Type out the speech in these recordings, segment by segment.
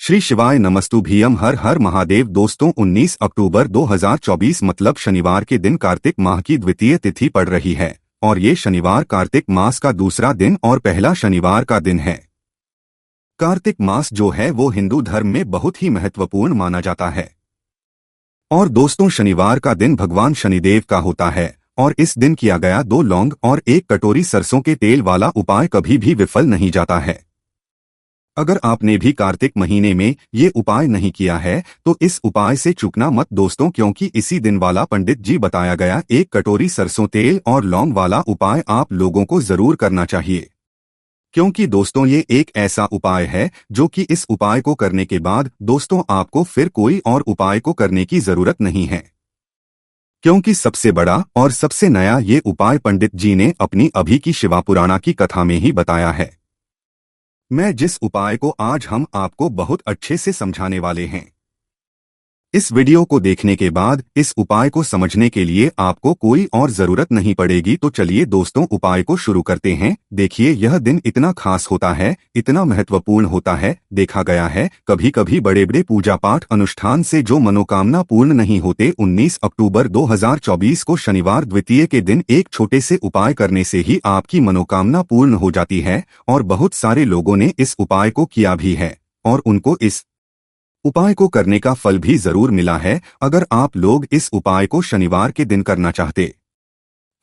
श्री शिवाय नमस्तुभ्यम। हर हर महादेव। दोस्तों 19 अक्टूबर 2024 मतलब शनिवार के दिन कार्तिक माह की द्वितीय तिथि पड़ रही है और ये शनिवार कार्तिक मास का दूसरा दिन और पहला शनिवार का दिन है। कार्तिक मास जो है वो हिंदू धर्म में बहुत ही महत्वपूर्ण माना जाता है। और दोस्तों शनिवार का दिन भगवान शनिदेव का होता है और इस दिन किया गया 2 लौंग और 1 कटोरी सरसों के तेल वाला उपाय कभी भी विफल नहीं जाता है। अगर आपने भी कार्तिक महीने में ये उपाय नहीं किया है तो इस उपाय से चूकना मत दोस्तों, क्योंकि इसी दिन वाला पंडित जी बताया गया 1 कटोरी सरसों तेल और लौंग वाला उपाय आप लोगों को जरूर करना चाहिए। क्योंकि दोस्तों ये एक ऐसा उपाय है जो कि इस उपाय को करने के बाद दोस्तों आपको फिर कोई और उपाय को करने की जरूरत नहीं है, क्योंकि सबसे बड़ा और सबसे नया ये उपाय पंडित जी ने अपनी अभी की शिवापुराणा की कथा में ही बताया है। मैं जिस उपाय को आज हम आपको बहुत अच्छे से समझाने वाले हैं, इस वीडियो को देखने के बाद इस उपाय को समझने के लिए आपको कोई और जरूरत नहीं पड़ेगी। तो चलिए दोस्तों उपाय को शुरू करते हैं। देखिए यह दिन इतना खास होता है, इतना महत्वपूर्ण होता है। देखा गया है कभी कभी बड़े बड़े पूजा पाठ अनुष्ठान से जो मनोकामना पूर्ण नहीं होते, 19 अक्टूबर 2024 को शनिवार द्वितीय के दिन एक छोटे से उपाय करने से ही आपकी मनोकामना पूर्ण हो जाती है। और बहुत सारे लोगों ने इस उपाय को किया भी है और उनको इस उपाय को करने का फल भी जरूर मिला है। अगर आप लोग इस उपाय को शनिवार के दिन करना चाहते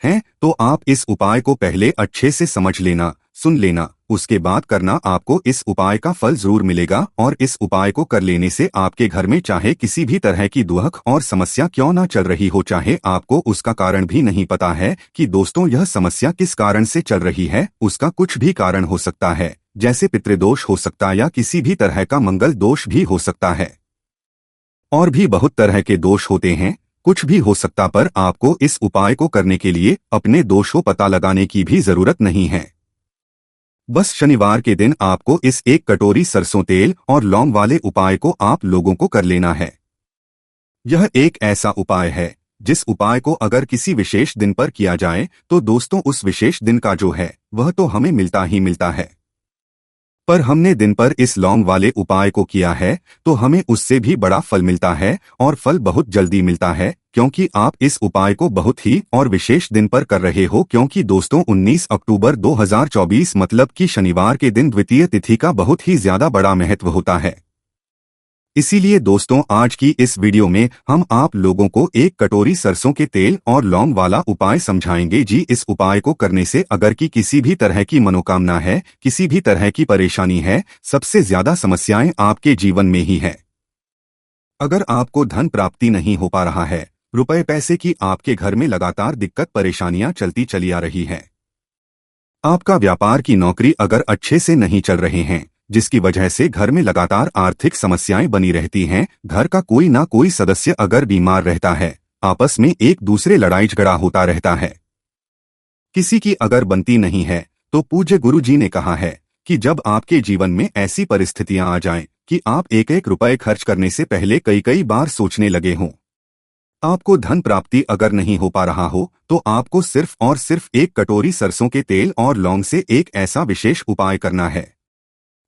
हैं तो आप इस उपाय को पहले अच्छे से समझ लेना, सुन लेना, उसके बाद करना। आपको इस उपाय का फल जरूर मिलेगा और इस उपाय को कर लेने से आपके घर में चाहे किसी भी तरह की दुख और समस्या क्यों ना चल रही हो, चाहे आपको उसका कारण भी नहीं पता है कि दोस्तों यह समस्या किस कारण से चल रही है, उसका कुछ भी कारण हो सकता है, जैसे पितृदोष हो सकता है या किसी भी तरह का मंगल दोष भी हो सकता है, और भी बहुत तरह के दोष होते हैं, कुछ भी हो सकता। पर आपको इस उपाय को करने के लिए अपने दोषों पता लगाने की भी जरूरत नहीं है। बस शनिवार के दिन आपको इस 1 कटोरी सरसों तेल और लौंग वाले उपाय को आप लोगों को कर लेना है। यह एक ऐसा उपाय है जिस उपाय को अगर किसी विशेष दिन पर किया जाए तो दोस्तों उस विशेष दिन का जो है वह तो हमें मिलता ही मिलता है, पर हमने दिन पर इस लौंग वाले उपाय को किया है तो हमें उससे भी बड़ा फल मिलता है और फल बहुत जल्दी मिलता है, क्योंकि आप इस उपाय को बहुत ही और विशेष दिन पर कर रहे हो। क्योंकि दोस्तों 19 अक्टूबर 2024 मतलब कि शनिवार के दिन द्वितीय तिथि का बहुत ही ज्यादा बड़ा महत्व होता है। इसीलिए दोस्तों आज की इस वीडियो में हम आप लोगों को 1 कटोरी सरसों के तेल और लौंग वाला उपाय समझाएंगे जी। इस उपाय को करने से अगर की किसी भी तरह की मनोकामना है, किसी भी तरह की परेशानी है, सबसे ज्यादा समस्याएं आपके जीवन में ही है। अगर आपको धन प्राप्ति नहीं हो पा रहा है, रुपए पैसे की आपके घर में लगातार दिक्कत परेशानियां चलती चली आ रही है, आपका व्यापार की नौकरी अगर अच्छे से नहीं चल रहे हैं, जिसकी वजह से घर में लगातार आर्थिक समस्याएं बनी रहती हैं, घर का कोई ना कोई सदस्य अगर बीमार रहता है, आपस में एक दूसरे लड़ाई झगड़ा होता रहता है, किसी की अगर बनती नहीं है, तो पूज्य गुरु जी ने कहा है कि जब आपके जीवन में ऐसी परिस्थितियां आ जाएं कि आप एक एक रुपए खर्च करने से पहले कई कई बार सोचने लगे हों, आपको धन प्राप्ति अगर नहीं हो पा रहा हो, तो आपको सिर्फ और सिर्फ 1 कटोरी सरसों के तेल और लौंग से एक ऐसा विशेष उपाय करना है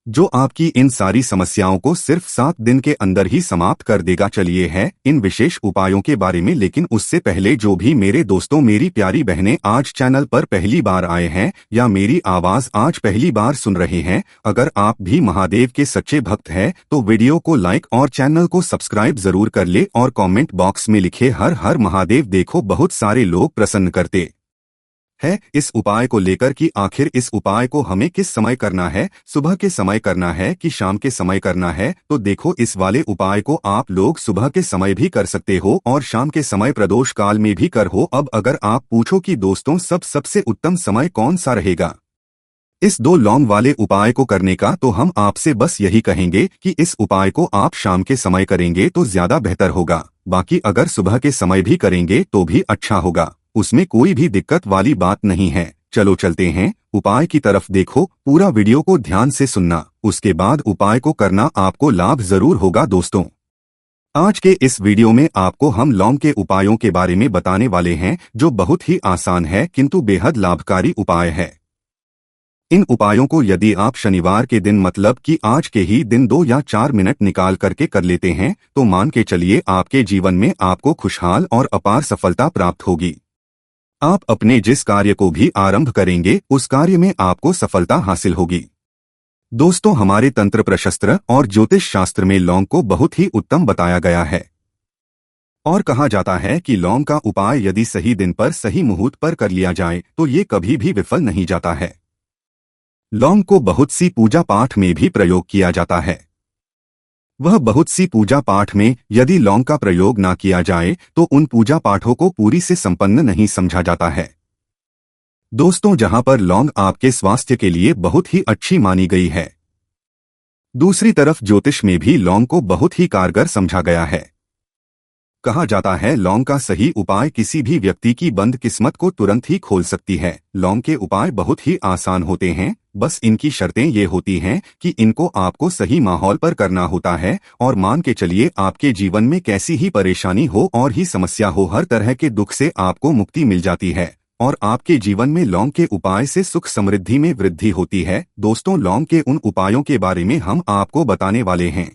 जो आपकी इन सारी समस्याओं को सिर्फ 7 दिन के अंदर ही समाप्त कर देगा। चलिए है इन विशेष उपायों के बारे में, लेकिन उससे पहले जो भी मेरे दोस्तों मेरी प्यारी बहनें आज चैनल पर पहली बार आए हैं या मेरी आवाज आज पहली बार सुन रहे हैं, अगर आप भी महादेव के सच्चे भक्त हैं तो वीडियो को लाइक और चैनल को सब्सक्राइब जरूर कर ले और कॉमेंट बॉक्स में लिखे हर हर महादेव। देखो बहुत सारे लोग प्रसन्न करते है इस उपाय को लेकर कि आखिर इस उपाय को हमें किस समय करना है, सुबह के समय करना है कि शाम के समय करना है। तो देखो इस वाले उपाय को आप लोग सुबह के समय भी कर सकते हो और शाम के समय प्रदोष काल में भी कर हो। अब अगर आप पूछो कि दोस्तों सबसे उत्तम समय कौन सा रहेगा इस 2 लौंग वाले उपाय को करने का, तो हम आपसे बस यही कहेंगे कि इस उपाय को आप शाम के समय करेंगे तो ज्यादा बेहतर होगा। बाकी अगर सुबह के समय भी करेंगे तो भी अच्छा होगा, उसमें कोई भी दिक्कत वाली बात नहीं है। चलो चलते हैं उपाय की तरफ। देखो पूरा वीडियो को ध्यान से सुनना, उसके बाद उपाय को करना, आपको लाभ जरूर होगा। दोस्तों आज के इस वीडियो में आपको हम लौंग के उपायों के बारे में बताने वाले हैं जो बहुत ही आसान है किंतु बेहद लाभकारी उपाय है। इन उपायों को यदि आप शनिवार के दिन मतलब कि आज के ही दिन 2 या 4 मिनट निकाल करके कर लेते हैं तो मान के चलिए आपके जीवन में आपको खुशहाल और अपार सफलता प्राप्त होगी। आप अपने जिस कार्य को भी आरंभ करेंगे उस कार्य में आपको सफलता हासिल होगी। दोस्तों, हमारे तंत्र प्रशस्त्र और ज्योतिष शास्त्र में लौंग को बहुत ही उत्तम बताया गया है और कहा जाता है कि लौंग का उपाय यदि सही दिन पर सही मुहूर्त पर कर लिया जाए तो ये कभी भी विफल नहीं जाता है। लौंग को बहुत सी पूजा पाठ में भी प्रयोग किया जाता है। वह बहुत सी पूजा पाठ में यदि लौंग का प्रयोग ना किया जाए तो उन पूजा पाठों को पूरी से संपन्न नहीं समझा जाता है। दोस्तों, जहां पर लौंग आपके स्वास्थ्य के लिए बहुत ही अच्छी मानी गई है, दूसरी तरफ ज्योतिष में भी लौंग को बहुत ही कारगर समझा गया है। कहा जाता है लौंग का सही उपाय किसी भी व्यक्ति की बंद किस्मत को तुरंत ही खोल सकती है। लौंग के उपाय बहुत ही आसान होते हैं, बस इनकी शर्तें ये होती हैं कि इनको आपको सही माहौल पर करना होता है और मान के चलिए आपके जीवन में कैसी ही परेशानी हो और ही समस्या हो, हर तरह के दुख से आपको मुक्ति मिल जाती है और आपके जीवन में लौंग के उपाय से सुख समृद्धि में वृद्धि होती है। दोस्तों, लौंग के उन उपायों के बारे में हम आपको बताने वाले हैं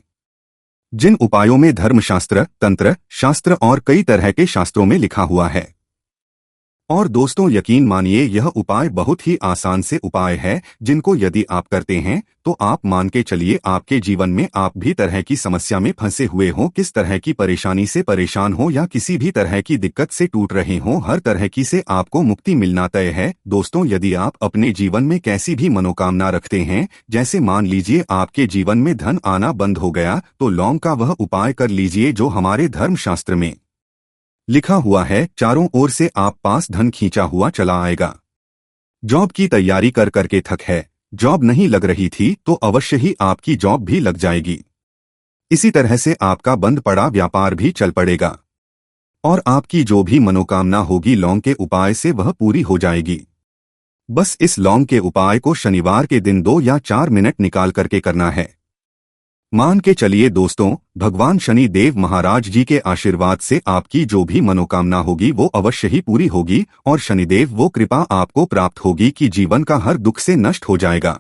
जिन उपायों में धर्मशास्त्र, तंत्र शास्त्र और कई तरह के शास्त्रों में लिखा हुआ है। और दोस्तों, यकीन मानिए यह उपाय बहुत ही आसान से उपाय है जिनको यदि आप करते हैं तो आप मान के चलिए आपके जीवन में आप भी तरह की समस्या में फंसे हुए हो, किस तरह की परेशानी से परेशान हो या किसी भी तरह की दिक्कत से टूट रहे हो, हर तरह की से आपको मुक्ति मिलना तय है। दोस्तों, यदि आप अपने जीवन में कैसी भी मनोकामना रखते हैं, जैसे मान लीजिए आपके जीवन में धन आना बंद हो गया, तो लौंग का वह उपाय कर लीजिए जो हमारे धर्मशास्त्र में लिखा हुआ है। चारों ओर से आप पास धन खींचा हुआ चला आएगा। जॉब की तैयारी कर करके थक है, जॉब नहीं लग रही थी तो अवश्य ही आपकी जॉब भी लग जाएगी। इसी तरह से आपका बंद पड़ा व्यापार भी चल पड़ेगा और आपकी जो भी मनोकामना होगी लौंग के उपाय से वह पूरी हो जाएगी। बस इस लौंग के उपाय को शनिवार के दिन 2 या 4 मिनट निकाल करके करना है। मान के चलिए दोस्तों, भगवान शनि देव महाराज जी के आशीर्वाद से आपकी जो भी मनोकामना होगी वो अवश्य ही पूरी होगी और शनिदेव वो कृपा आपको प्राप्त होगी कि जीवन का हर दुख से नष्ट हो जाएगा।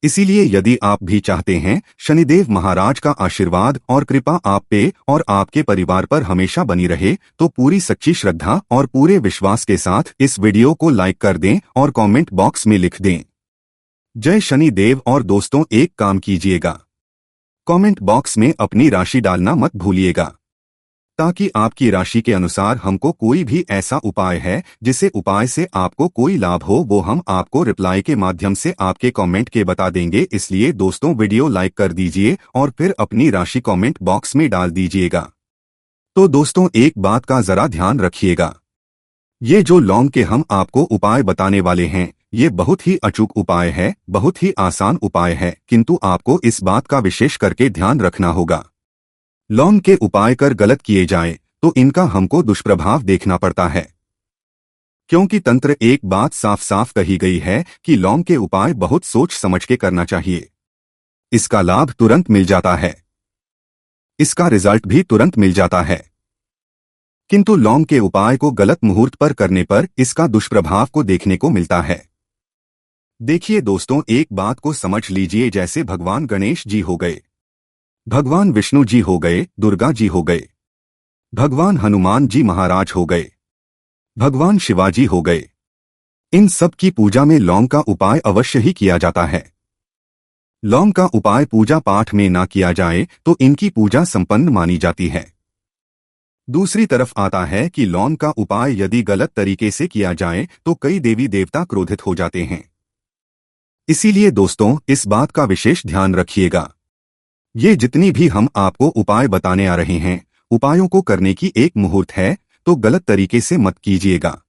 इसीलिए यदि आप भी चाहते हैं शनिदेव महाराज का आशीर्वाद और कृपा आप पे और आपके परिवार पर हमेशा बनी रहे, तो पूरी सच्ची श्रद्धा और पूरे विश्वास के साथ इस वीडियो को लाइक कर दें और कमेंट बॉक्स में लिख दें जय शनिदेव। और दोस्तों, एक काम कीजिएगा, कमेंट बॉक्स में अपनी राशि डालना मत भूलिएगा, ताकि आपकी राशि के अनुसार हमको कोई भी ऐसा उपाय है जिसे उपाय से आपको कोई लाभ हो वो हम आपको रिप्लाई के माध्यम से आपके कमेंट के बता देंगे। इसलिए दोस्तों, वीडियो लाइक कर दीजिए और फिर अपनी राशि कमेंट बॉक्स में डाल दीजिएगा। तो दोस्तों, एक बात का जरा ध्यान रखिएगा, ये जो लौंग के हम आपको उपाय बताने वाले हैं ये बहुत ही अचूक उपाय है, बहुत ही आसान उपाय है, किंतु आपको इस बात का विशेष करके ध्यान रखना होगा। लौंग के उपाय कर गलत किए जाए तो इनका हमको दुष्प्रभाव देखना पड़ता है, क्योंकि तंत्र एक बात साफ साफ कही गई है कि लौंग के उपाय बहुत सोच समझ के करना चाहिए। इसका लाभ तुरंत मिल जाता है, इसका रिजल्ट भी तुरंत मिल जाता है, किंतु लौंग के उपाय को गलत मुहूर्त पर करने पर इसका दुष्प्रभाव को देखने को मिलता है। देखिए दोस्तों, एक बात को समझ लीजिए, जैसे भगवान गणेश जी हो गए, भगवान विष्णु जी हो गए, दुर्गा जी हो गए, भगवान हनुमान जी महाराज हो गए, भगवान शिवाजी हो गए, इन सब की पूजा में लौंग का उपाय अवश्य ही किया जाता है। लौंग का उपाय पूजा पाठ में ना किया जाए तो इनकी पूजा संपन्न मानी जाती है। दूसरी तरफ आता है कि लौंग का उपाय यदि गलत तरीके से किया जाए तो कई देवी देवता क्रोधित हो जाते हैं। इसीलिए दोस्तों, इस बात का विशेष ध्यान रखिएगा। ये जितनी भी हम आपको उपाय बताने आ रहे हैं, उपायों को करने की एक मुहूर्त है, तो गलत तरीके से मत कीजिएगा।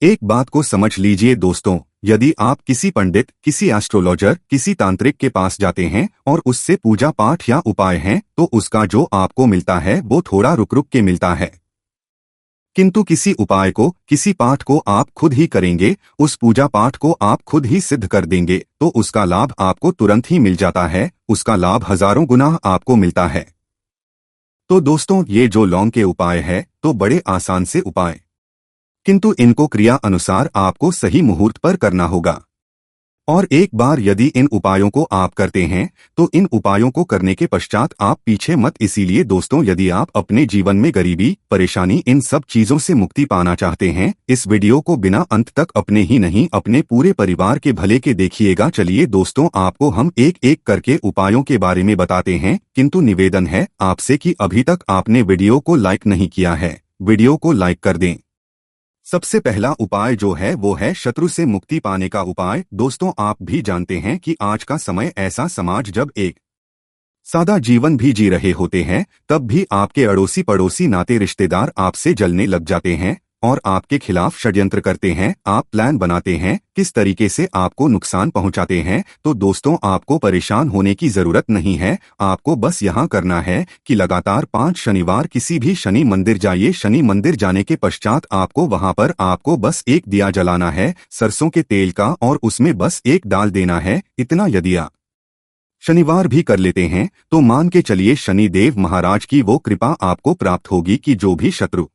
एक बात को समझ लीजिए दोस्तों, यदि आप किसी पंडित, किसी एस्ट्रोलॉजर, किसी तांत्रिक के पास जाते हैं और उससे पूजा पाठ या उपाय हैं, तो उसका जो आपको मिलता है वो थोड़ा रुक रुक के मिलता है, किंतु किसी उपाय को, किसी पाठ को आप खुद ही करेंगे, उस पूजा पाठ को आप खुद ही सिद्ध कर देंगे, तो उसका लाभ आपको तुरंत ही मिल जाता है, उसका लाभ हजारों गुना आपको मिलता है। तो दोस्तों, ये जो लौंग के उपाय है तो बड़े आसान से उपाय, किंतु इनको क्रिया अनुसार आपको सही मुहूर्त पर करना होगा और एक बार यदि इन उपायों को आप करते हैं तो इन उपायों को करने के पश्चात आप पीछे मत। इसीलिए दोस्तों, यदि आप अपने जीवन में गरीबी, परेशानी, इन सब चीजों से मुक्ति पाना चाहते हैं, इस वीडियो को बिना अंत तक अपने ही नहीं अपने पूरे परिवार के भले के देखिएगा। चलिए दोस्तों, आपको हम एक एक करके उपायों के बारे में बताते हैं, किंतु निवेदन है आपसे कि अभी तक आपने वीडियो को लाइक नहीं किया है, वीडियो को लाइक कर दें। सबसे पहला उपाय जो है वो है शत्रु से मुक्ति पाने का उपाय। दोस्तों, आप भी जानते हैं कि आज का समय ऐसा समाज जब एक सादा जीवन भी जी रहे होते हैं, तब भी आपके अड़ोसी पड़ोसी नाते रिश्तेदार आपसे जलने लग जाते हैं और आपके खिलाफ षड्यंत्र करते हैं। आप प्लान बनाते हैं किस तरीके से आपको नुकसान पहुंचाते हैं। तो दोस्तों, आपको परेशान होने की जरूरत नहीं है। आपको बस यहाँ करना है कि लगातार 5 शनिवार किसी भी शनि मंदिर जाइए। शनि मंदिर जाने के पश्चात आपको वहां पर आपको बस एक दिया जलाना है सरसों के तेल का, और उसमें बस एक डाल देना है। इतना यदि आप शनिवार भी कर लेते हैं तो मान के चलिए शनि देव महाराज की वो कृपा आपको प्राप्त होगी कि जो भी शत्रु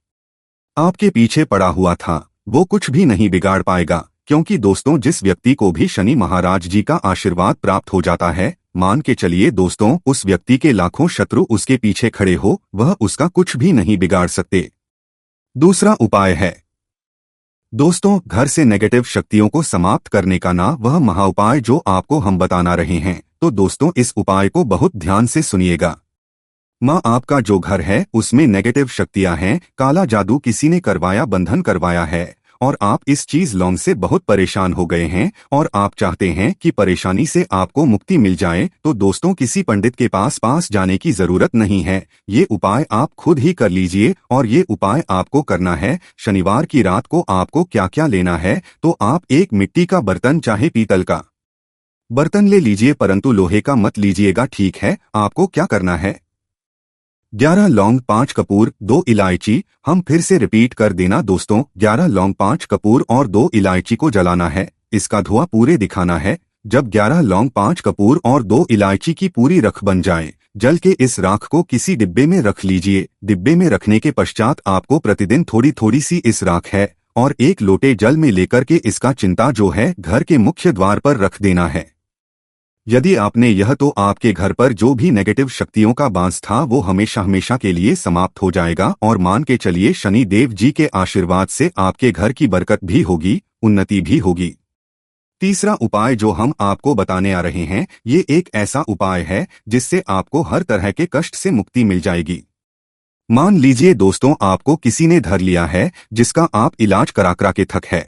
आपके पीछे पड़ा हुआ था वो कुछ भी नहीं बिगाड़ पाएगा। क्योंकि दोस्तों, जिस व्यक्ति को भी शनि महाराज जी का आशीर्वाद प्राप्त हो जाता है, मान के चलिए दोस्तों, उस व्यक्ति के लाखों शत्रु उसके पीछे खड़े हो, वह उसका कुछ भी नहीं बिगाड़ सकते। दूसरा उपाय है दोस्तों, घर से नेगेटिव शक्तियों को समाप्त करने का ना वह महाउपाय जो आपको हम बताना रहे हैं। तो दोस्तों, इस उपाय को बहुत ध्यान से सुनिएगा। माँ, आपका जो घर है उसमें नेगेटिव शक्तियां हैं, काला जादू किसी ने करवाया, बंधन करवाया है, और आप इस चीज लॉन्ग से बहुत परेशान हो गए हैं और आप चाहते हैं कि परेशानी से आपको मुक्ति मिल जाए। तो दोस्तों, किसी पंडित के पास जाने की जरूरत नहीं है। ये उपाय आप खुद ही कर लीजिए। और ये उपाय आपको करना है शनिवार की रात को। आपको क्या क्या लेना है, तो आप एक मिट्टी का बर्तन चाहे पीतल का बर्तन ले लीजिए, परंतु लोहे का मत लीजिएगा, ठीक है। आपको क्या करना है, 11 लौंग, 5 कपूर, 2 इलायची। हम फिर से रिपीट कर देना दोस्तों, 11 लौंग, 5 कपूर और 2 इलायची को जलाना है। इसका धुआं पूरे दिखाना है। जब 11 लौंग, 5 कपूर और 2 इलायची की पूरी रख बन जाए, जल के इस राख को किसी डिब्बे में रख लीजिए। डिब्बे में रखने के पश्चात आपको प्रतिदिन थोड़ी थोड़ी सी इस राख है और 1 लोटे जल में लेकर के इसका चिंता जो है घर के मुख्य द्वार पर रख देना है। यदि आपने यह तो आपके घर पर जो भी नेगेटिव शक्तियों का बांस था वो हमेशा हमेशा के लिए समाप्त हो जाएगा। और मान के चलिए शनि देव जी के आशीर्वाद से आपके घर की बरकत भी होगी, उन्नति भी होगी। तीसरा उपाय जो हम आपको बताने आ रहे हैं, ये एक ऐसा उपाय है जिससे आपको हर तरह के कष्ट से मुक्ति मिल जाएगी। मान लीजिए दोस्तों, आपको किसी ने धर लिया है जिसका आप इलाज करा के थक है,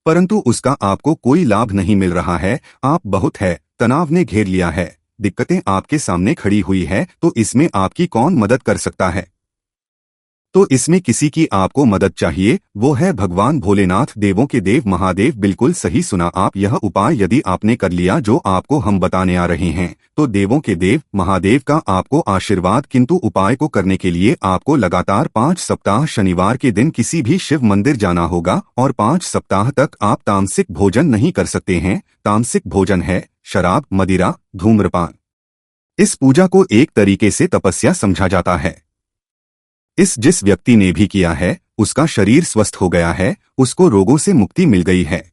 परंतु उसका आपको कोई लाभ नहीं मिल रहा है। आप बहुत है तनाव ने घेर लिया है, दिक्कतें आपके सामने खड़ी हुई है। तो इसमें आपकी कौन मदद कर सकता है? तो इसमें किसी की आपको मदद चाहिए, वो है भगवान भोलेनाथ, देवों के देव महादेव। बिल्कुल सही सुना आप। यह उपाय यदि आपने कर लिया जो आपको हम बताने आ रहे हैं, तो देवों के देव महादेव का आपको आशीर्वाद। किंतु उपाय को करने के लिए आपको लगातार 5 सप्ताह शनिवार के दिन किसी भी शिव मंदिर जाना होगा और 5 सप्ताह तक आप तामसिक भोजन नहीं कर सकते हैं। तामसिक भोजन है शराब, मदिरा, धूम्रपान। इस पूजा को एक तरीके से तपस्या समझा जाता है। जिस व्यक्ति ने भी किया है उसका शरीर स्वस्थ हो गया है, उसको रोगों से मुक्ति मिल गई है,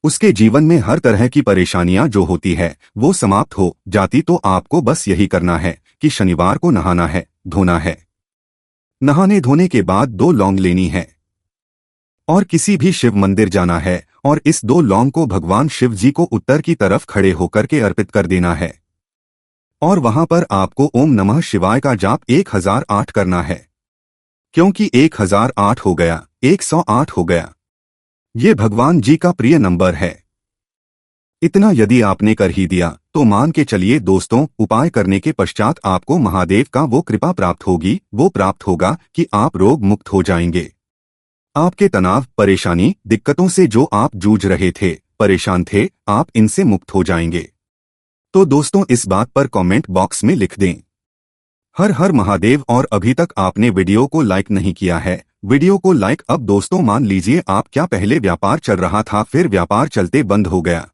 उसके जीवन में हर तरह की परेशानियां जो होती है वो समाप्त हो जाती। तो आपको बस यही करना है कि शनिवार को नहाना है, धोना है। नहाने धोने के बाद 2 लौंग लेनी है और किसी भी शिव मंदिर जाना है और इस 2 लौंग को भगवान शिव जी को उत्तर की तरफ खड़े होकर के अर्पित कर देना है। और वहां पर आपको ओम नमः शिवाय का जाप 1008 करना है, क्योंकि 1008 हो गया, 108 हो गया, ये भगवान जी का प्रिय नंबर है। इतना यदि आपने कर ही दिया तो मान के चलिए दोस्तों, उपाय करने के पश्चात आपको महादेव का वो कृपा प्राप्त होगी, वो प्राप्त होगा कि आप रोग मुक्त हो जाएंगे। आपके तनाव, परेशानी, दिक्कतों से जो आप जूझ रहे थे, परेशान थे, आप इनसे मुक्त हो जाएंगे। तो दोस्तों, इस बात पर कमेंट बॉक्स में लिख दें हर हर महादेव। और अभी तक आपने वीडियो को लाइक नहीं किया है, वीडियो को लाइक। अब दोस्तों, मान लीजिए आप क्या पहले व्यापार चल रहा था, फिर व्यापार चलते बंद हो गया,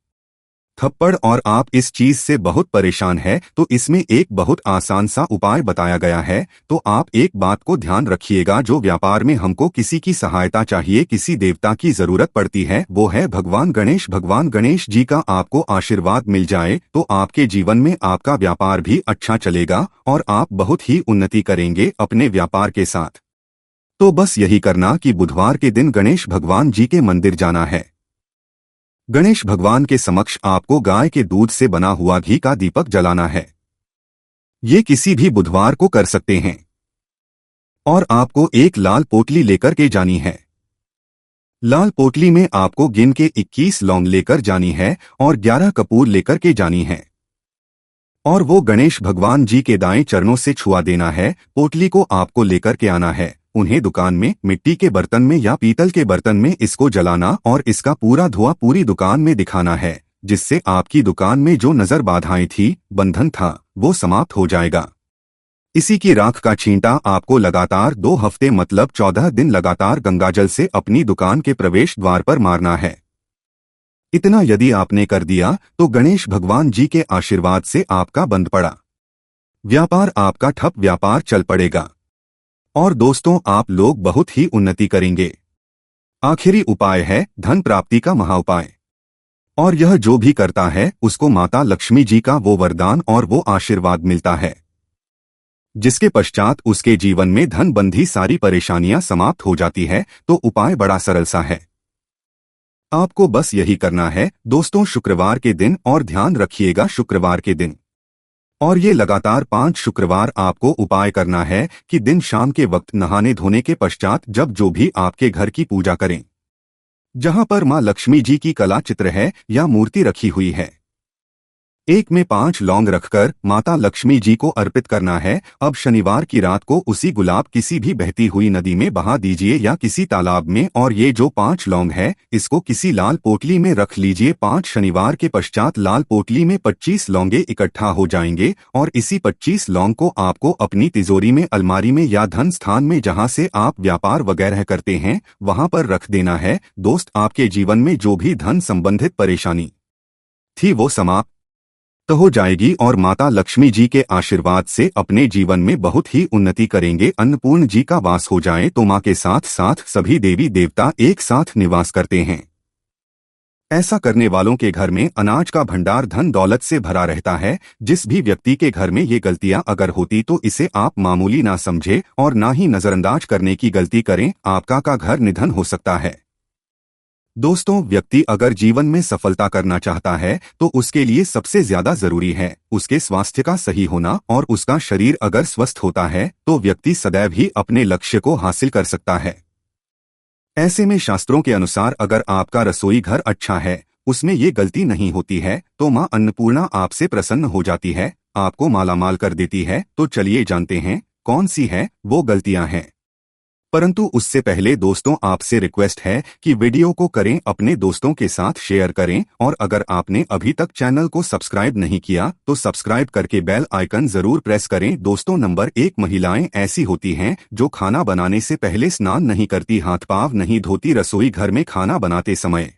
थप्पड़ और आप इस चीज से बहुत परेशान है तो इसमें एक बहुत आसान सा उपाय बताया गया है। तो आप एक बात को ध्यान रखिएगा, जो व्यापार में हमको किसी की सहायता चाहिए, किसी देवता की जरूरत पड़ती है, वो है भगवान गणेश। भगवान गणेश जी का आपको आशीर्वाद मिल जाए तो आपके जीवन में आपका व्यापार भी अच्छा चलेगा और आप बहुत ही उन्नति करेंगे अपने व्यापार के साथ। तो बस यही करना कि बुधवार के दिन गणेश भगवान जी के मंदिर जाना है। गणेश भगवान के समक्ष आपको गाय के दूध से बना हुआ घी का दीपक जलाना है। ये किसी भी बुधवार को कर सकते हैं। और आपको एक लाल पोटली लेकर के जानी है। लाल पोटली में आपको गिन के 21 लौंग लेकर जानी है और 11 कपूर लेकर के जानी है। और वो गणेश भगवान जी के दाएं चरणों से छुआ देना है। पोटली को आपको लेकर के आना है। उन्हें दुकान में मिट्टी के बर्तन में या पीतल के बर्तन में इसको जलाना और इसका पूरा धुआं पूरी दुकान में दिखाना है, जिससे आपकी दुकान में जो नजर बाधाएं थी, बंधन था, वो समाप्त हो जाएगा। इसी की राख का छींटा आपको लगातार 2 हफ्ते मतलब 14 दिन लगातार गंगाजल से अपनी दुकान के प्रवेश द्वार पर मारना है। इतना यदि आपने कर दिया तो गणेश भगवान जी के आशीर्वाद से आपका बंद पड़ा व्यापार आपका ठप व्यापार चल पड़ेगा और दोस्तों आप लोग बहुत ही उन्नति करेंगे। आखिरी उपाय है धन प्राप्ति का महाउपाय, और यह जो भी करता है उसको माता लक्ष्मी जी का वो वरदान और वो आशीर्वाद मिलता है, जिसके पश्चात उसके जीवन में धन बंधी सारी परेशानियां समाप्त हो जाती है। तो उपाय बड़ा सरल सा है, आपको बस यही करना है दोस्तों, शुक्रवार के दिन, और ध्यान रखिएगा शुक्रवार के दिन, और ये लगातार 5 शुक्रवार आपको उपाय करना है कि दिन शाम के वक्त नहाने धोने के पश्चात जब जो भी आपके घर की पूजा करें, जहां पर मां लक्ष्मी जी की कला चित्र है या मूर्ति रखी हुई है, एक में 5 लौंग रखकर माता लक्ष्मी जी को अर्पित करना है। अब शनिवार की रात को उसी गुलाब किसी भी बहती हुई नदी में बहा दीजिए या किसी तालाब में, और ये जो 5 लौंग है इसको किसी लाल पोटली में रख लीजिए। 5 शनिवार के पश्चात लाल पोटली में 25 लौंगे इकट्ठा हो जाएंगे और इसी 25 लौंग को आपको अपनी तिजोरी में, अलमारी में या धन स्थान में जहां से आप व्यापार वगैरह करते हैं वहां पर रख देना है। दोस्त, आपके जीवन में जो भी धन संबंधित परेशानी थी वो समाप्त तो हो जाएगी और माता लक्ष्मी जी के आशीर्वाद से अपने जीवन में बहुत ही उन्नति करेंगे। अन्नपूर्ण जी का वास हो जाए तो मां के साथ साथ सभी देवी देवता एक साथ निवास करते हैं। ऐसा करने वालों के घर में अनाज का भंडार धन दौलत से भरा रहता है। जिस भी व्यक्ति के घर में ये गलतियां अगर होती तो इसे आप मामूली ना समझे और ना ही नजरअंदाज करने की गलती करें, आपका का घर निधन हो सकता है। दोस्तों, व्यक्ति अगर जीवन में सफलता करना चाहता है तो उसके लिए सबसे ज्यादा जरूरी है उसके स्वास्थ्य का सही होना, और उसका शरीर अगर स्वस्थ होता है तो व्यक्ति सदैव ही अपने लक्ष्य को हासिल कर सकता है। ऐसे में शास्त्रों के अनुसार अगर आपका रसोई घर अच्छा है, उसमें ये गलती नहीं होती है, तो मां अन्नपूर्णा आपसे प्रसन्न हो जाती है, आपको मालामाल कर देती है। तो चलिए जानते हैं कौन सी है वो गलतियां हैं। परंतु उससे पहले दोस्तों, आपसे रिक्वेस्ट है कि वीडियो को करें अपने दोस्तों के साथ शेयर करें, और अगर आपने अभी तक चैनल को सब्सक्राइब नहीं किया तो सब्सक्राइब करके बेल आइकन जरूर प्रेस करें। दोस्तों, नंबर 1, महिलाएं ऐसी होती हैं जो खाना बनाने से पहले स्नान नहीं करती, हाथ पांव नहीं धोती, रसोई घर में खाना बनाते समय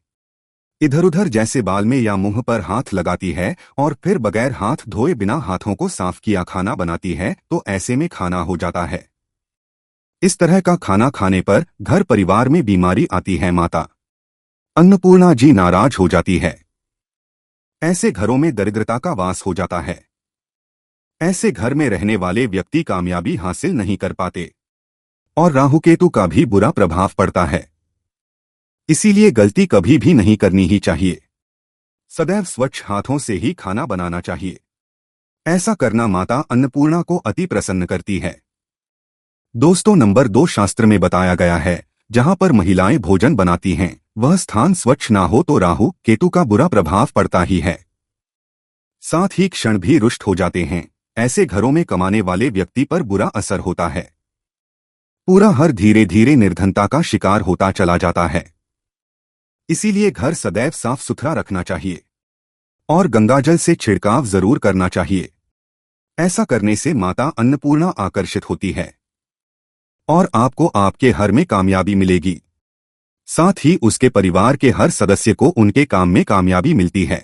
इधर उधर जैसे बाल में या मुंह पर हाथ लगाती है और फिर बगैर हाथ धोए बिना हाथों को साफ किया खाना बनाती है। तो ऐसे में खाना हो जाता है। इस तरह का खाना खाने पर घर परिवार में बीमारी आती है, माता अन्नपूर्णा जी नाराज हो जाती है। ऐसे घरों में दरिद्रता का वास हो जाता है। ऐसे घर में रहने वाले व्यक्ति कामयाबी हासिल नहीं कर पाते और राहु केतु का भी बुरा प्रभाव पड़ता है। इसीलिए गलती कभी भी नहीं करनी ही चाहिए। सदैव स्वच्छ हाथों से ही खाना बनाना चाहिए। ऐसा करना माता अन्नपूर्णा को अति प्रसन्न करती है। दोस्तों, नंबर 2, शास्त्र में बताया गया है जहां पर महिलाएं भोजन बनाती हैं वह स्थान स्वच्छ ना हो तो राहु केतु का बुरा प्रभाव पड़ता ही है, साथ ही क्षण भी रुष्ट हो जाते हैं। ऐसे घरों में कमाने वाले व्यक्ति पर बुरा असर होता है। पूरा घर धीरे धीरे निर्धनता का शिकार होता चला जाता है। इसीलिए घर सदैव साफ सुथरा रखना चाहिए और गंगाजल से छिड़काव जरूर करना चाहिए। ऐसा करने से माता अन्नपूर्णा आकर्षित होती है और आपको आपके हर में कामयाबी मिलेगी। साथ ही उसके परिवार के हर सदस्य को उनके काम में कामयाबी मिलती है।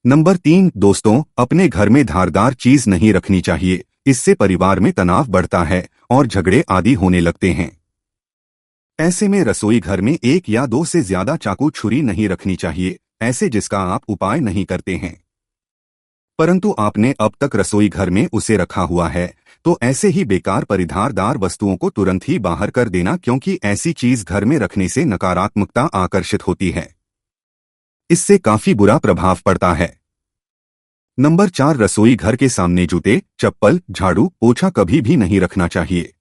नंबर 3 दोस्तों, अपने घर में धारदार चीज नहीं रखनी चाहिए। इससे परिवार में तनाव बढ़ता है और झगड़े आदि होने लगते हैं। ऐसे में रसोई घर में एक या दो से ज्यादा चाकू छुरी नहीं रखनी चाहिए, ऐसे जिसका आप उपाय नहीं करते हैं, परंतु आपने अब तक रसोई घर में उसे रखा हुआ है, तो ऐसे ही बेकार परिधारदार वस्तुओं को तुरंत ही बाहर कर देना, क्योंकि ऐसी चीज घर में रखने से नकारात्मकता आकर्षित होती है। इससे काफी बुरा प्रभाव पड़ता है। नंबर 4 रसोई घर के सामने जूते, चप्पल, झाड़ू, पोछा कभी भी नहीं रखना चाहिए।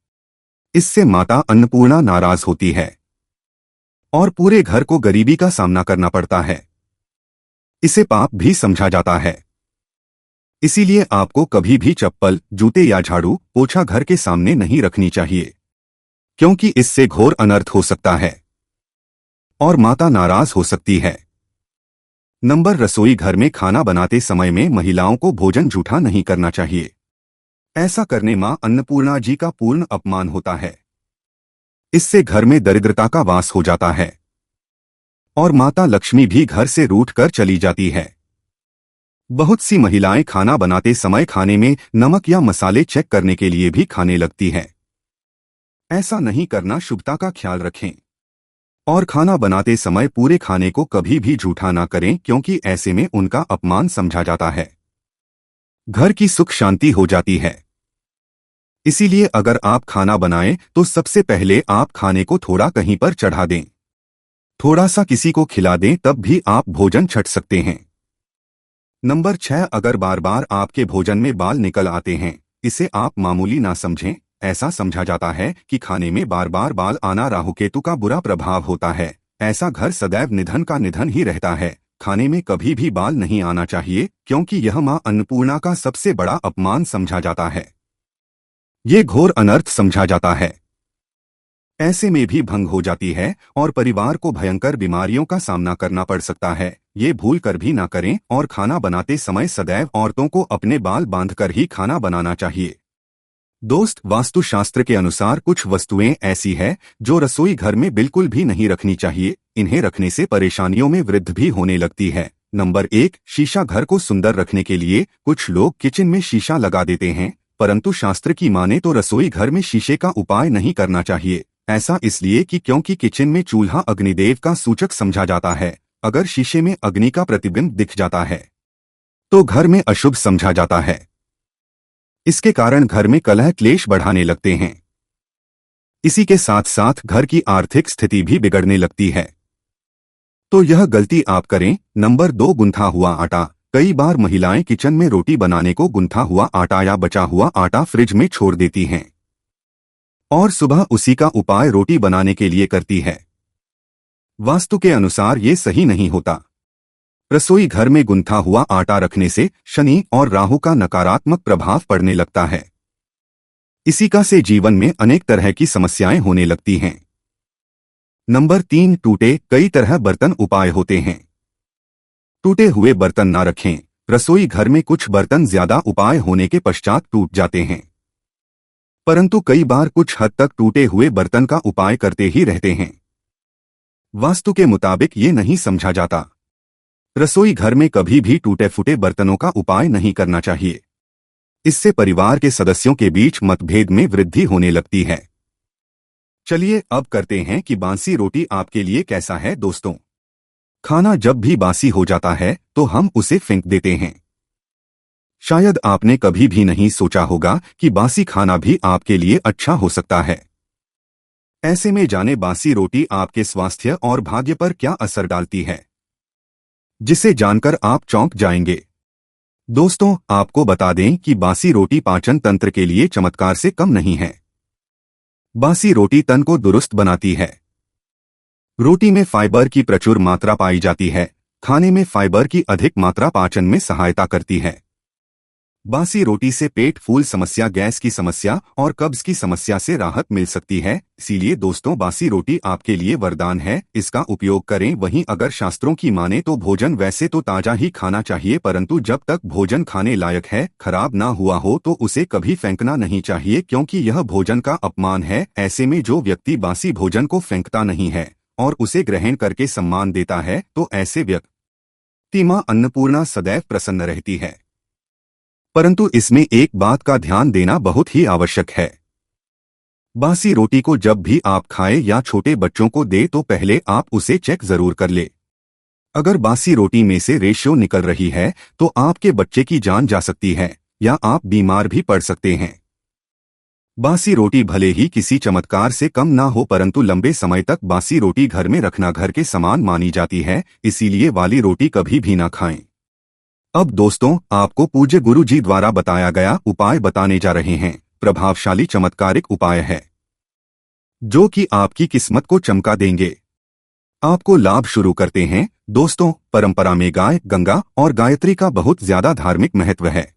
इससे माता अन्नपूर्णा नाराज होती है और पूरे घर को गरीबी का सामना करना पड़ता है। इसे पाप भी समझा जाता है। इसीलिए आपको कभी भी चप्पल, जूते या झाड़ू, पोछा घर के सामने नहीं रखनी चाहिए, क्योंकि इससे घोर अनर्थ हो सकता है और माता नाराज हो सकती है। नंबर रसोई घर में खाना बनाते समय में महिलाओं को भोजन जूठा नहीं करना चाहिए। ऐसा करने मां अन्नपूर्णा जी का पूर्ण अपमान होता है। इससे घर में दरिद्रता का वास हो जाता है और माता लक्ष्मी भी घर से रूठ कर चली जाती है। बहुत सी महिलाएं खाना बनाते समय खाने में नमक या मसाले चेक करने के लिए भी खाने लगती हैं। ऐसा नहीं करना, शुभता का ख्याल रखें और खाना बनाते समय पूरे खाने को कभी भी जूठा ना करें, क्योंकि ऐसे में उनका अपमान समझा जाता है। घर की सुख शांति हो जाती है। इसीलिए अगर आप खाना बनाएं तो सबसे पहले आप खाने को थोड़ा कहीं पर चढ़ा दें, थोड़ा सा किसी को खिला दें, तब भी आप भोजन छंट सकते हैं। नंबर 6 अगर बार बार आपके भोजन में बाल निकल आते हैं, इसे आप मामूली ना समझें। ऐसा समझा जाता है कि खाने में बार बार बाल आना राहु केतु का बुरा प्रभाव होता है। ऐसा घर सदैव निधन का निधन ही रहता है। खाने में कभी भी बाल नहीं आना चाहिए, क्योंकि यह मां अन्नपूर्णा का सबसे बड़ा अपमान समझा जाता है। ये घोर अनर्थ समझा जाता है। ऐसे में भी भंग हो जाती है और परिवार को भयंकर बीमारियों का सामना करना पड़ सकता है। ये भूल कर भी ना करें और खाना बनाते समय सदैव औरतों को अपने बाल बांधकर ही खाना बनाना चाहिए। दोस्त, वास्तुशास्त्र के अनुसार कुछ वस्तुएं ऐसी है जो रसोई घर में बिल्कुल भी नहीं रखनी चाहिए। इन्हें रखने से परेशानियों में वृद्धि भी होने लगती है। नंबर 1 शीशा। घर को सुंदर रखने के लिए कुछ लोग किचन में शीशा लगा देते हैं, परंतु शास्त्र की माने तो रसोई घर में शीशे का उपाय नहीं करना चाहिए। ऐसा इसलिए कि क्योंकि किचन में चूल्हा अग्निदेव का सूचक समझा जाता है। अगर शीशे में अग्नि का प्रतिबिंब दिख जाता है तो घर में अशुभ समझा जाता है। इसके कारण घर में कलह क्लेश बढ़ाने लगते हैं। इसी के साथ साथ घर की आर्थिक स्थिति भी बिगड़ने लगती है। तो यह गलती आप करें। नंबर 2 गुंथा हुआ आटा। कई बार महिलाएं किचन में रोटी बनाने को गुंथा हुआ आटा या बचा हुआ आटा फ्रिज में छोड़ देती हैं और सुबह उसी का उपाय रोटी बनाने के लिए करती है। वास्तु के अनुसार ये सही नहीं होता। रसोई घर में गुंथा हुआ आटा रखने से शनि और राहु का नकारात्मक प्रभाव पड़ने लगता है। इसी का से जीवन में अनेक तरह की समस्याएं होने लगती हैं। नंबर 3 टूटे। कई तरह बर्तन उपाय होते हैं। टूटे हुए बर्तन ना रखें। रसोई घर में कुछ बर्तन ज्यादा उपाय होने के पश्चात टूट जाते हैं, परंतु कई बार कुछ हद तक टूटे हुए बर्तन का उपाय करते ही रहते हैं। वास्तु के मुताबिक ये नहीं समझा जाता। रसोई घर में कभी भी टूटे फूटे बर्तनों का उपाय नहीं करना चाहिए। इससे परिवार के सदस्यों के बीच मतभेद में वृद्धि होने लगती है। चलिए अब करते हैं कि बासी रोटी आपके लिए कैसा है। दोस्तों, खाना जब भी बासी हो जाता है तो हम उसे फेंक देते हैं। शायद आपने कभी भी नहीं सोचा होगा कि बासी खाना भी आपके लिए अच्छा हो सकता है। ऐसे में जाने बासी रोटी आपके स्वास्थ्य और भाग्य पर क्या असर डालती है, जिसे जानकर आप चौंक जाएंगे। दोस्तों, आपको बता दें कि बासी रोटी पाचन तंत्र के लिए चमत्कार से कम नहीं है। बासी रोटी तन को दुरुस्त बनाती है। रोटी में फाइबर की प्रचुर मात्रा पाई जाती है। खाने में फाइबर की अधिक मात्रा पाचन में सहायता करती है। बासी रोटी से पेट फूल समस्या, गैस की समस्या और कब्ज की समस्या से राहत मिल सकती है। इसीलिए दोस्तों, बासी रोटी आपके लिए वरदान है। इसका उपयोग करें। वहीं अगर शास्त्रों की माने तो भोजन वैसे तो ताजा ही खाना चाहिए, परंतु जब तक भोजन खाने लायक है, खराब ना हुआ हो, तो उसे कभी फेंकना नहीं चाहिए, क्योंकि यह भोजन का अपमान है। ऐसे में जो व्यक्ति बासी भोजन को फेंकता नहीं है और उसे ग्रहण करके सम्मान देता है, तो ऐसे व्यक्ति माँ अन्नपूर्णा सदैव प्रसन्न रहती है। परंतु इसमें एक बात का ध्यान देना बहुत ही आवश्यक है। बासी रोटी को जब भी आप खाएं या छोटे बच्चों को दे तो पहले आप उसे चेक जरूर कर ले। अगर बासी रोटी में से रेशो निकल रही है तो आपके बच्चे की जान जा सकती है या आप बीमार भी पड़ सकते हैं। बासी रोटी भले ही किसी चमत्कार से कम ना हो, परंतु लंबे समय तक बासी रोटी घर में रखना घर के समान मानी जाती है, इसीलिए वाली रोटी कभी भी ना खाएं। अब दोस्तों, आपको पूज्य गुरु जी द्वारा बताया गया उपाय बताने जा रहे हैं। प्रभावशाली चमत्कारिक उपाय है जो कि आपकी किस्मत को चमका देंगे। आपको लाभ शुरू करते हैं। दोस्तों, परंपरा में गाय, गंगा और गायत्री का बहुत ज्यादा धार्मिक महत्व है।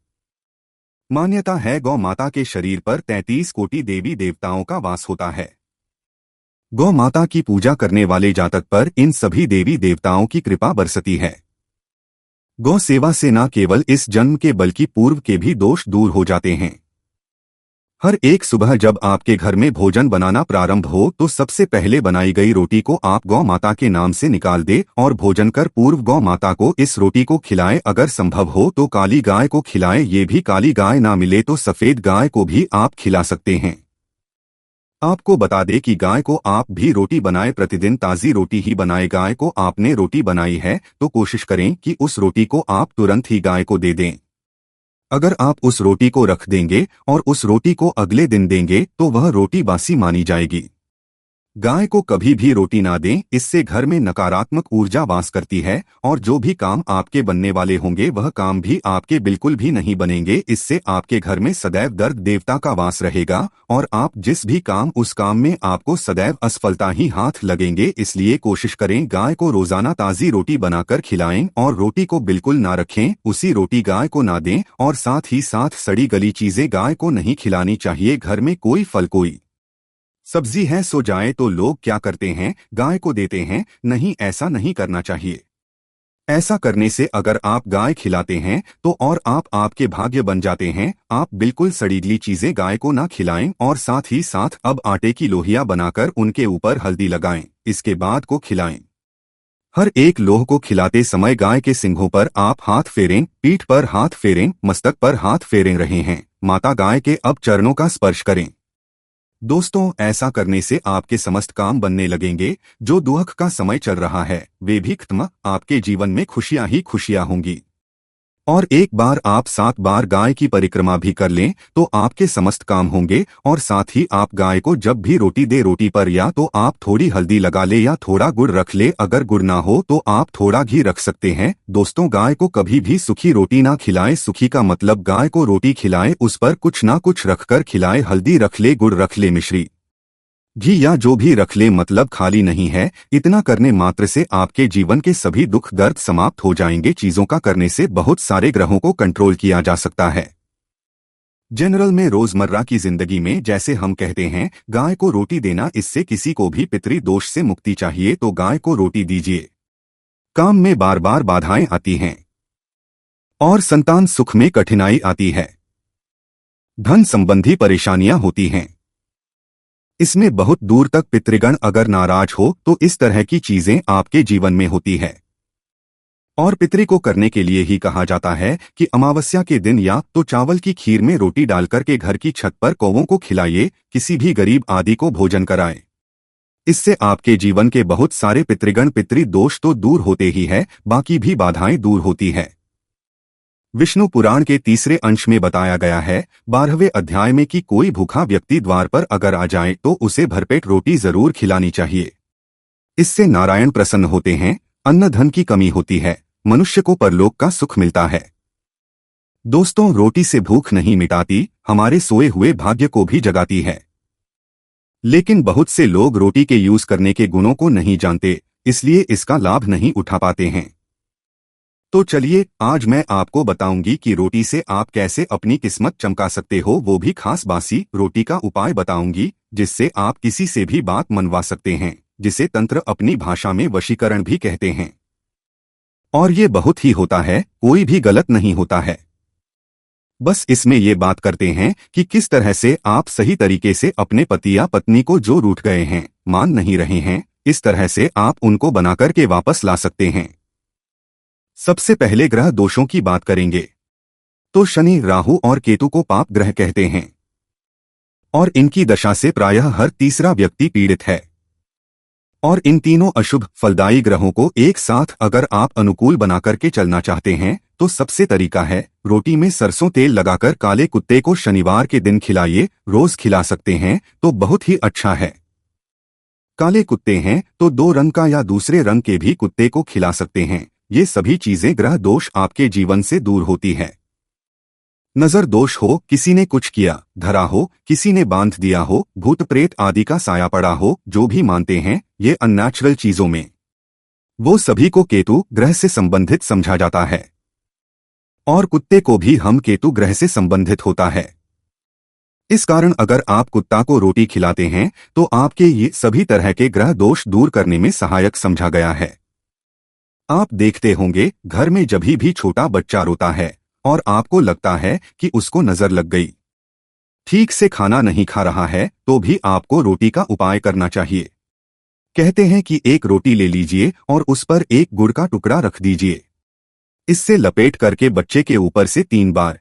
मान्यता है गौ माता के शरीर पर 33 कोटि देवी देवताओं का वास होता है। गौ माता की पूजा करने वाले जातक पर इन सभी देवी देवताओं की कृपा बरसती है। गौ सेवा से न केवल इस जन्म के बल्कि पूर्व के भी दोष दूर हो जाते हैं। हर एक सुबह जब आपके घर में भोजन बनाना प्रारंभ हो तो सबसे पहले बनाई गई रोटी को आप गौ माता के नाम से निकाल दे और भोजन कर पूर्व गौ माता को इस रोटी को खिलाएं। अगर संभव हो तो काली गाय को खिलाएं, ये भी काली गाय ना मिले तो सफेद गाय को भी आप खिला सकते हैं। आपको बता दें कि गाय को आप भी रोटी बनाए, प्रतिदिन ताज़ी रोटी ही बनाए। गाय को आपने रोटी बनाई है तो कोशिश करें कि उस रोटी को आप तुरंत ही गाय को दे दें। अगर आप उस रोटी को रख देंगे और उस रोटी को अगले दिन देंगे तो वह रोटी बासी मानी जाएगी। गाय को कभी भी रोटी ना दें, इससे घर में नकारात्मक ऊर्जा वास करती है और जो भी काम आपके बनने वाले होंगे वह काम भी आपके बिल्कुल भी नहीं बनेंगे। इससे आपके घर में सदैव दर्द देवता का वास रहेगा और आप जिस भी काम उस काम में आपको सदैव असफलता ही हाथ लगेंगे। इसलिए कोशिश करें गाय को रोजाना ताज़ी रोटी बनाकर खिलाएं और रोटी को बिल्कुल ना रखें, उसी रोटी गाय को ना दें और साथ ही साथ सड़ी गली चीजें गाय को नहीं खिलानी चाहिए। घर में कोई फल कोई सब्जी है सो जाए तो लोग क्या करते हैं, गाय को देते हैं। नहीं, ऐसा नहीं करना चाहिए। ऐसा करने से अगर आप गाय खिलाते हैं तो और आप आपके भाग्य बन जाते हैं। आप बिल्कुल सड़ीली चीजें गाय को ना खिलाएं और साथ ही साथ अब आटे की लोहिया बनाकर उनके ऊपर हल्दी लगाएं, इसके बाद को खिलाएं। हर एक लोह को खिलाते समय गाय के सिंघों पर आप हाथ फेरें, पीठ पर हाथ फेरें, मस्तक पर हाथ फेरें रहे हैं। माता गाय के अब चरणों का स्पर्श करें। दोस्तों, ऐसा करने से आपके समस्त काम बनने लगेंगे। जो दुख का समय चल रहा है वे भी खत्म, आपके जीवन में खुशियां ही खुशियां होंगी। और एक बार आप 7 बार गाय की परिक्रमा भी कर लें तो आपके समस्त काम होंगे। और साथ ही आप गाय को जब भी रोटी दे, रोटी पर या तो आप थोड़ी हल्दी लगा ले या थोड़ा गुड़ रख ले। अगर गुड़ ना हो तो आप थोड़ा घी रख सकते हैं। दोस्तों, गाय को कभी भी सूखी रोटी ना खिलाएं। सूखी का मतलब गाय को रोटी खिलाएं, उस पर कुछ ना कुछ रखकर खिलाएं। हल्दी रख ले, गुड़ रख ले, मिश्री, घी या जो भी रख ले, मतलब खाली नहीं है। इतना करने मात्र से आपके जीवन के सभी दुख दर्द समाप्त हो जाएंगे। चीजों का करने से बहुत सारे ग्रहों को कंट्रोल किया जा सकता है। जनरल में रोजमर्रा की जिंदगी में जैसे हम कहते हैं गाय को रोटी देना, इससे किसी को भी पितृ दोष से मुक्ति चाहिए तो गाय को रोटी दीजिए। काम में बार बार बाधाएं आती हैं और संतान सुख में कठिनाई आती है, धन संबंधी परेशानियां होती हैं, इसमें बहुत दूर तक पितृगण अगर नाराज हो तो इस तरह की चीजें आपके जीवन में होती है। और पितृ को करने के लिए ही कहा जाता है कि अमावस्या के दिन या तो चावल की खीर में रोटी डालकर के घर की छत पर कौवों को खिलाइए, किसी भी गरीब आदि को भोजन कराएं। इससे आपके जीवन के बहुत सारे पितृगण पितृ दोष तो दूर होते ही है, बाकी भी बाधाएं दूर होती है। विष्णु पुराण के 3 अंश में बताया गया है 12वें अध्याय में कि कोई भूखा व्यक्ति द्वार पर अगर आ जाए तो उसे भरपेट रोटी जरूर खिलानी चाहिए। इससे नारायण प्रसन्न होते हैं, अन्न धन की कमी होती है, मनुष्य को परलोक का सुख मिलता है। दोस्तों, रोटी से भूख नहीं मिटाती, हमारे सोए हुए भाग्य को भी जगाती है। लेकिन बहुत से लोग रोटी के यूज करने के गुणों को नहीं जानते, इसलिए इसका लाभ नहीं उठा पाते हैं। तो चलिए आज मैं आपको बताऊंगी कि रोटी से आप कैसे अपनी किस्मत चमका सकते हो, वो भी खास बासी रोटी का उपाय बताऊंगी जिससे आप किसी से भी बात मनवा सकते हैं, जिसे तंत्र अपनी भाषा में वशीकरण भी कहते हैं। और ये बहुत ही होता है, कोई भी गलत नहीं होता है। बस इसमें ये बात करते हैं कि किस तरह से आप सही तरीके से अपने पति या पत्नी को जो रूठ गए हैं, मान नहीं रहे हैं, इस तरह से आप उनको बनाकर के वापस ला सकते हैं। सबसे पहले ग्रह दोषों की बात करेंगे तो शनि, राहु और केतु को पाप ग्रह कहते हैं और इनकी दशा से प्रायः हर तीसरा व्यक्ति पीड़ित है। और इन तीनों अशुभ फलदायी ग्रहों को एक साथ अगर आप अनुकूल बना करके चलना चाहते हैं तो सबसे तरीका है रोटी में सरसों तेल लगाकर काले कुत्ते को शनिवार के दिन खिलाइए। रोज खिला सकते हैं तो बहुत ही अच्छा है। काले कुत्ते हैं तो 2 रंग का या दूसरे रंग के भी कुत्ते को खिला सकते हैं। ये सभी चीजें ग्रह दोष आपके जीवन से दूर होती है। नजर दोष हो, किसी ने कुछ किया, धरा हो, किसी ने बांध दिया हो, भूत प्रेत आदि का साया पड़ा हो, जो भी मानते हैं ये अननेचुरल चीजों में, वो सभी को केतु ग्रह से संबंधित समझा जाता है और कुत्ते को भी हम केतु ग्रह से संबंधित होता है। इस कारण अगर आप कुत्ता को रोटी खिलाते हैं तो आपके ये सभी तरह के ग्रह दोष दूर करने में सहायक समझा गया है। आप देखते होंगे घर में जभी भी छोटा बच्चा रोता है और आपको लगता है कि उसको नजर लग गई, ठीक से खाना नहीं खा रहा है, तो भी आपको रोटी का उपाय करना चाहिए। कहते हैं कि एक रोटी ले लीजिए और उस पर एक गुड़ का टुकड़ा रख दीजिए। इससे लपेट करके बच्चे के ऊपर से 3 बार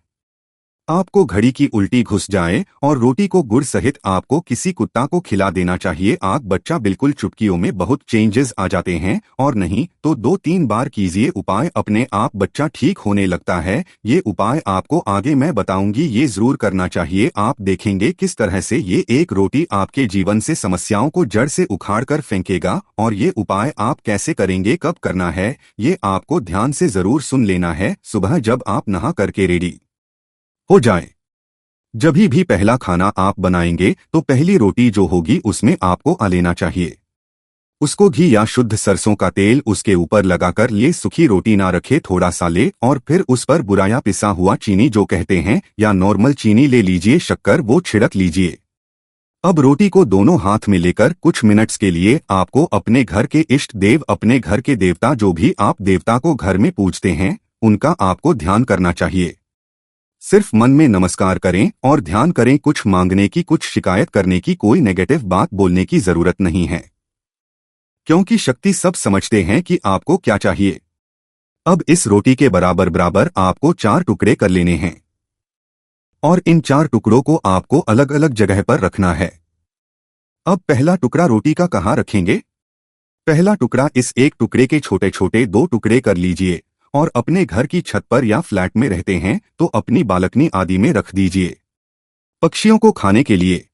आपको घड़ी की उल्टी घुस जाए और रोटी को गुड़ सहित आपको किसी कुत्ता को खिला देना चाहिए। आप बच्चा बिल्कुल चुटकियों में बहुत चेंजेस आ जाते हैं और नहीं तो 2-3 बार कीजिए उपाय, अपने आप बच्चा ठीक होने लगता है। ये उपाय आपको आगे मैं बताऊंगी, ये जरूर करना चाहिए। आप देखेंगे किस तरह से ये एक रोटी आपके जीवन से समस्याओं को जड़ से उखाड़ कर फेंकेगा। और ये उपाय आप कैसे करेंगे, कब करना है, ये आपको ध्यान से जरूर सुन लेना है। सुबह जब आप नहा करके रेडी हो जाए, जभी भी पहला खाना आप बनाएंगे तो पहली रोटी जो होगी उसमें आपको लेना चाहिए। उसको घी या शुद्ध सरसों का तेल उसके ऊपर लगाकर ये सूखी रोटी ना रखे, थोड़ा सा ले और फिर उस पर बुराया पिसा हुआ चीनी जो कहते हैं या नॉर्मल चीनी ले लीजिए, शक्कर वो छिड़क लीजिए। अब रोटी को दोनों हाथ में लेकर कुछ मिनट्स के लिए आपको अपने घर के इष्ट देव, अपने घर के देवता, जो भी आप देवता को घर में पूजते हैं, उनका आपको ध्यान करना चाहिए। सिर्फ मन में नमस्कार करें और ध्यान करें। कुछ मांगने की, कुछ शिकायत करने की, कोई नेगेटिव बात बोलने की जरूरत नहीं है, क्योंकि शक्ति सब समझते हैं कि आपको क्या चाहिए। अब इस रोटी के बराबर बराबर आपको 4 टुकड़े कर लेने हैं और इन 4 टुकड़ों को आपको अलग अलग जगह पर रखना है। अब पहला टुकड़ा रोटी का कहाँ रखेंगे? पहला टुकड़ा इस एक टुकड़े के छोटे छोटे 2 टुकड़े कर लीजिए और अपने घर की छत पर या फ्लैट में रहते हैं तो अपनी बालकनी आदि में रख दीजिए। पक्षियों को खाने के लिए